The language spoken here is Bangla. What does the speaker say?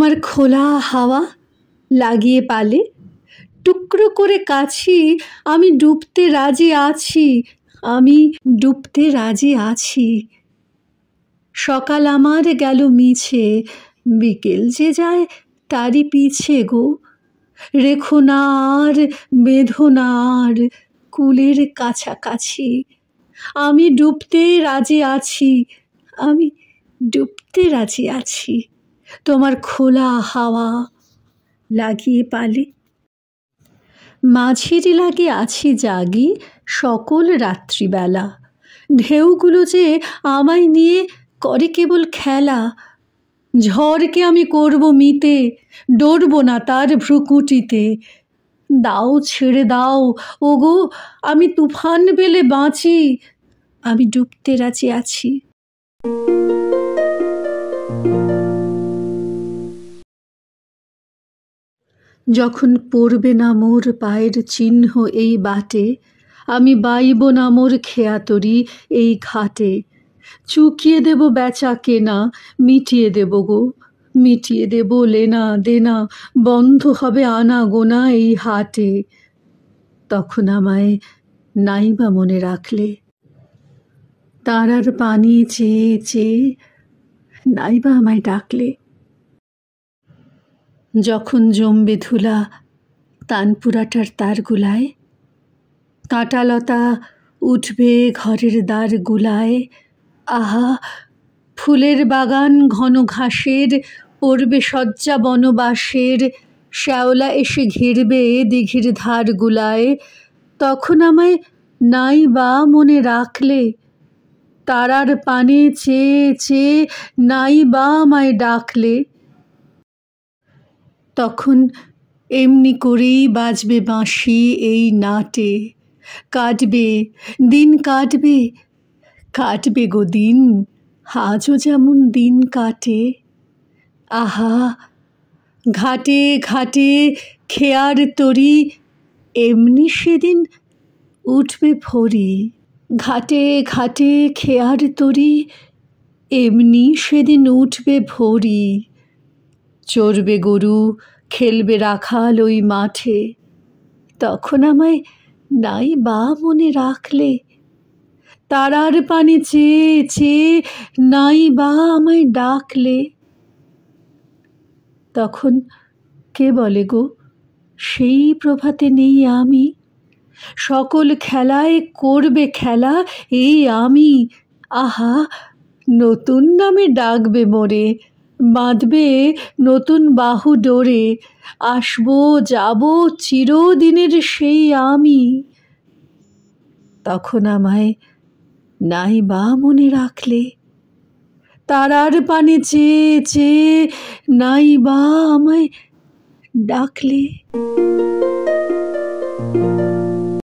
তোমার খোলা হাওয়া লাগিয়ে পালে টুকরো করে কাছি, আমি ডুবতে রাজি আছি, আমি ডুবতে রাজি আছি। সকাল আমার গেল মিছে, বিকেল যে যায় তারই পিছে গো। রেখো না আর, বেঁধো না আর কুলের কাছাকাছি, আমি ডুবতে রাজি আছি, আমি ডুবতে রাজি আছি। তোমার খোলা হাওয়া লাগিয়ে পালে মাঝিরি লাগে আছি জাগি সকল রাত্রিবেলা। ঢেউগুলো যে আমায় নিয়ে করে কেবল খেলা, ঝড়কে আমি করব মিতে, ডরব না তার ভ্রুকুটিতে। দাও ছেড়ে দাও ওগো, আমি তুফান বেলে বাঁচি, আমি ডুবতে রাজি আছি। যখন পড়বে না মোর পায়ের চিহ্ন এই বাটে, আমি বাইব না মোর খেয়াতরি এই ঘাটে। চুকিয়ে দেব বেচা কেনা, মিটিয়ে দেব গো, মিটিয়ে দেব লেনা দেনা, বন্ধ হবে আনা গোনা এই হাটে। তখন আমায় নাইবা মনে রাখলে, তারার পানি চেয়ে চেয়ে নাইবা আমায় ডাকলে। যখন জমবে ধুলা তানপুরাটার তারগুলায়, কাঁটালতা উঠবে ঘরের দ্বার গুলায়, আহা ফুলের বাগান ঘন ঘাসের পড়বে শয্যা বনবাসের, শ্যাওলা এসে ঘিরবে দিঘির ধারগুলায়। তখন আমায় নাই বা মনে রাখলে, তারার পানে চেয়ে চেয়ে নাই বা আমায় ডাকলে। তখন এমনি করেই বাজবে বাঁশি এই নাটে, কাটবে দিন কাটবে, কাটবে গো দিন, আজও যেমন দিন কাটে। আহা ঘাটে ঘাটে খেয়ার তরি, এমনি সেদিন উঠবে ভরি। ঘাটে ঘাটে খেয়ার তরি, এমনি সেদিন উঠবে ভরি। চড়বে গরু খেলবে রাখাল ওই মাঠে, তখন আমায় নাই বা মনে রাখলে, তারার পানে চেয়ে চেয়ে নাই বা আমায় ডাকলে। তখন কে বলে গো সেই প্রভাতে নেই আমি, সকল খেলায় করবে খেলা এই আমি। আহা নতুন নামে ডাকবে মোরে, বাঁধবে নতুন বাহু ডোরে, আসবো যাব চিরদিনের সেই আমি। তখন আমায় নাই বা মনে রাখলে, তারার পানে চেয়ে চেয়ে নাই বা আমায় ডাকলে।